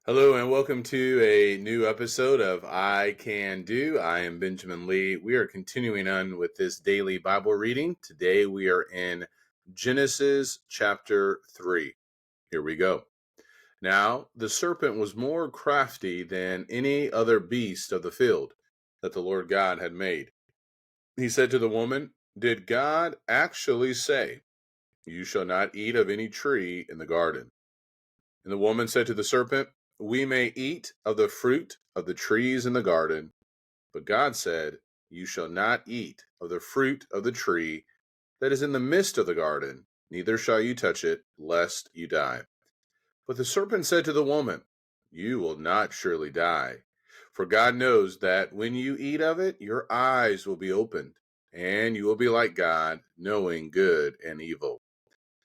Hello and welcome to a new episode of I Can Do. I am Benjamin Lee. We are continuing on with this daily Bible reading. Today we are in Genesis chapter 3. Here we go. Now the serpent was more crafty than any other beast of the field that the Lord God had made. He said to the woman, "Did God actually say, 'You shall not eat of any tree in the garden'?" And the woman said to the serpent, "We may eat of the fruit of the trees in the garden, but God said, 'You shall not eat of the fruit of the tree that is in the midst of the garden, neither shall you touch it, lest you die.' But the serpent said to the woman, 'You will not surely die, for God knows that when you eat of it, your eyes will be opened, and you will be like God, knowing good and evil.'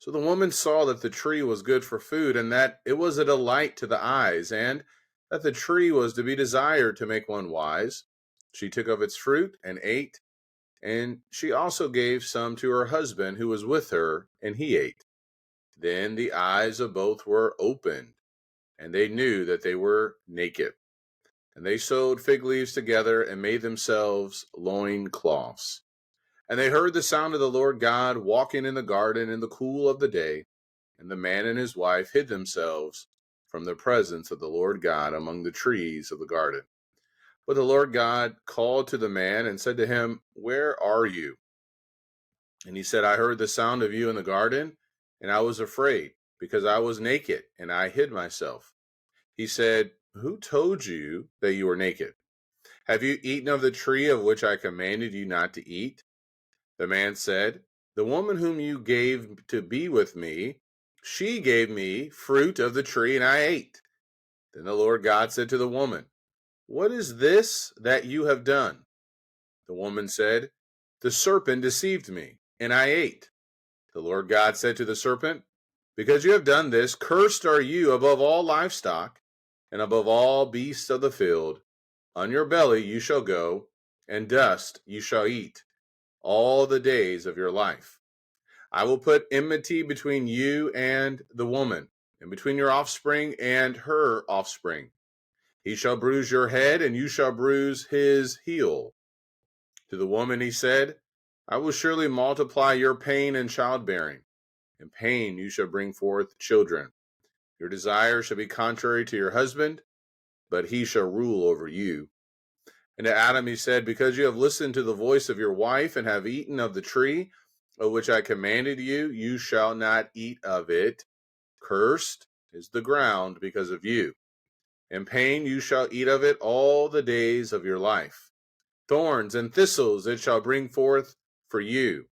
So the woman saw that the tree was good for food, and that it was a delight to the eyes, and that the tree was to be desired to make one wise. She took of its fruit and ate, and she also gave some to her husband who was with her, and he ate. Then the eyes of both were opened, and they knew that they were naked. And they sewed fig leaves together and made themselves loincloths. And they heard the sound of the Lord God walking in the garden in the cool of the day. And the man and his wife hid themselves from the presence of the Lord God among the trees of the garden. But the Lord God called to the man and said to him, "Where are you?" And he said, "I heard the sound of you in the garden, and I was afraid, because I was naked, and I hid myself." He said, "Who told you that you were naked? Have you eaten of the tree of which I commanded you not to eat?" The man said, "The woman whom you gave to be with me, she gave me fruit of the tree, and I ate." Then the Lord God said to the woman, "What is this that you have done?" The woman said, "The serpent deceived me, and I ate." The Lord God said to the serpent, "Because you have done this, cursed are you above all livestock, and above all beasts of the field. On your belly you shall go, and dust you shall eat all the days of your life. I will put enmity between you and the woman, and between your offspring and her offspring. He shall bruise your head, and you shall bruise his heel." To the woman he said, "I will surely multiply your pain in childbearing. In pain you shall bring forth children. Your desire shall be contrary to your husband, but he shall rule over you." And to Adam he said, "Because you have listened to the voice of your wife, and have eaten of the tree of which I commanded you, you shall not eat of it. Cursed is the ground because of you. In pain you shall eat of it all the days of your life. Thorns and thistles it shall bring forth for you,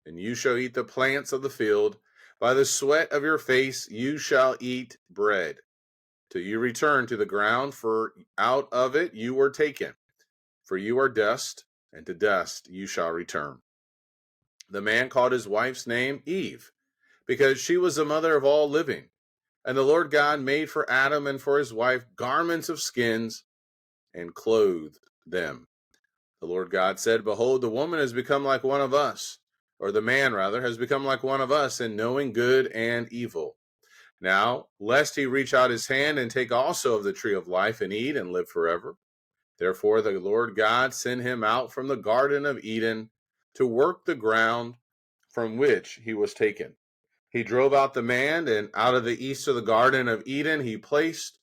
and you shall eat the plants of the field. By the sweat of your face you shall eat bread, till you return to the ground, for out of it you were taken. For you are dust, and to dust you shall return." The man called his wife's name Eve, because she was the mother of all living. And the Lord God made for Adam and for his wife garments of skins, and clothed them. The Lord God said, "Behold, the woman has become like one of us," or the man rather, "has become like one of us in knowing good and evil. Now, lest he reach out his hand and take also of the tree of life and eat and live forever." Therefore the Lord God sent him out from the Garden of Eden to work the ground from which he was taken. He drove out the man, and out of the east of the Garden of Eden he placed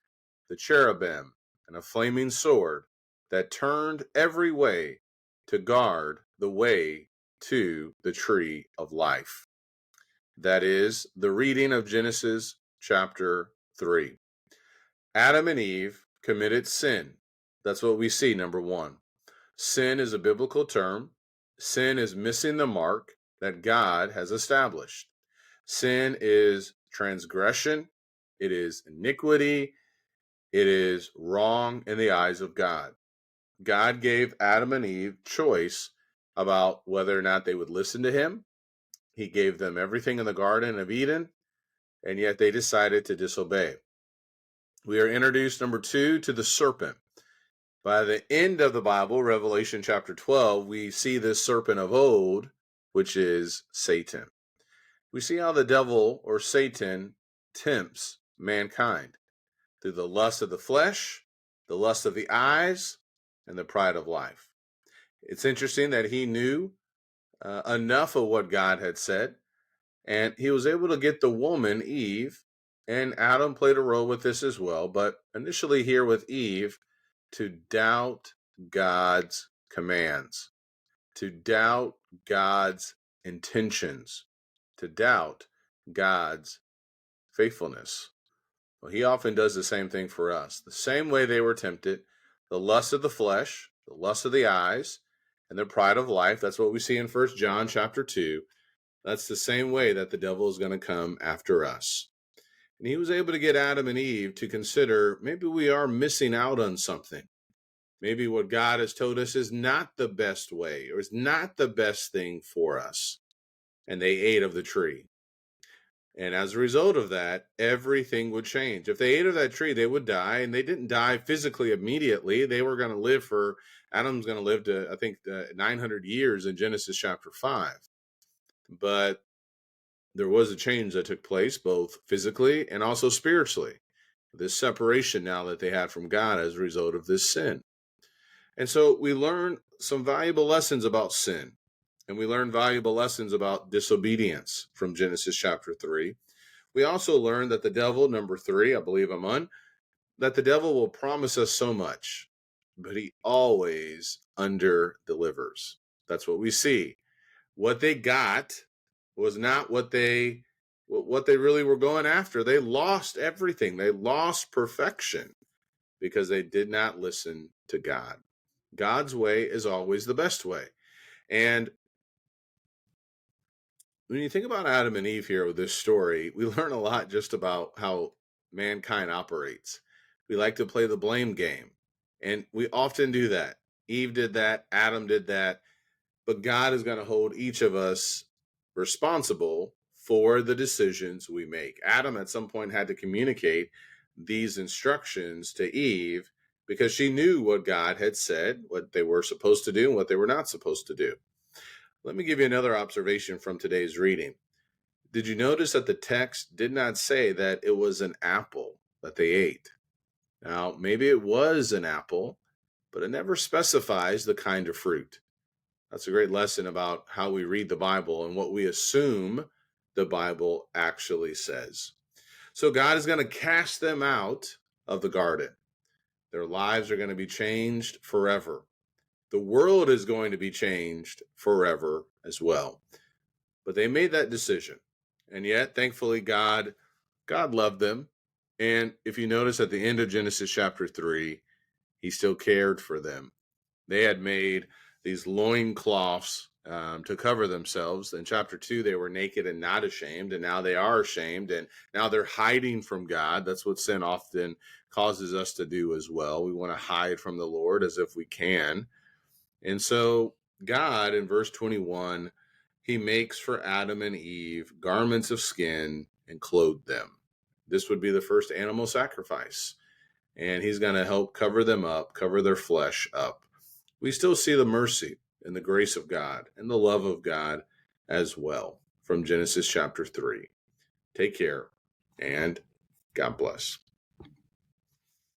the cherubim and a flaming sword that turned every way to guard the way to the tree of life. That is the reading of Genesis chapter 3. Adam and Eve committed sin. That's what we see, number one. Sin is a biblical term. Sin is missing the mark that God has established. Sin is transgression. It is iniquity. It is wrong in the eyes of God. God gave Adam and Eve choice about whether or not they would listen to him. He gave them everything in the Garden of Eden, and yet they decided to disobey. We are introduced, number two, to the serpent. By the end of the Bible, Revelation chapter 12, we see this serpent of old, which is Satan. We see how the devil, or Satan, tempts mankind. through the lust of the flesh, the lust of the eyes, and the pride of life. It's interesting that he knew enough of what God had said, and he was able to get the woman, Eve, and Adam played a role with this as well, but initially here with Eve, to doubt God's commands, to doubt God's intentions, to doubt God's faithfulness. Well, he often does the same thing for us. The same way they were tempted, the lust of the flesh, the lust of the eyes, and the pride of life. That's what we see in 1 John chapter 2. That's the same way that the devil is going to come after us. And he was able to get Adam and Eve to consider maybe we are missing out on something. Maybe what God has told us is not the best way or is not the best thing for us. And they ate of the tree. And as a result of that, everything would change. If they ate of that tree, they would die. And they didn't die physically immediately. They were going to live Adam's going to live to, I think, 900 years in Genesis chapter 5. But there was a change that took place both physically and also spiritually. This separation now that they had from God as a result of this sin. And so we learn some valuable lessons about sin. And we learn valuable lessons about disobedience from Genesis chapter 3. We also learn that the devil, number 3, I believe I'm on, that the devil will promise us so much, but he always under-delivers. That's what we see. What they got was not what they really were going after. They lost everything. They lost perfection because they did not listen to God. God's way is always the best way. And when you think about Adam and Eve here with this story, we learn a lot just about how mankind operates. We like to play the blame game, and we often do that. Eve did that, Adam did that, but God is going to hold each of us responsible for the decisions we make. Adam at some point had to communicate these instructions to Eve because she knew what God had said, what they were supposed to do, and what they were not supposed to do. Let me give you another observation from today's reading. Did you notice that the text did not say that it was an apple that they ate? Now, maybe it was an apple, but it never specifies the kind of fruit. That's a great lesson about how we read the Bible and what we assume the Bible actually says. So God is going to cast them out of the garden. Their lives are going to be changed forever. The world is going to be changed forever as well. But they made that decision. And yet, thankfully, God loved them. And if you notice at the end of Genesis chapter 3, he still cared for them. They had made these loincloths to cover themselves. In chapter 2, they were naked and not ashamed, and now they are ashamed, and now they're hiding from God. That's what sin often causes us to do as well. We want to hide from the Lord as if we can. And so God, in verse 21, he makes for Adam and Eve garments of skin and clothed them. This would be the first animal sacrifice. And he's going to help cover them up, cover their flesh up. We still see the mercy and the grace of God and the love of God as well from Genesis chapter 3. Take care and God bless.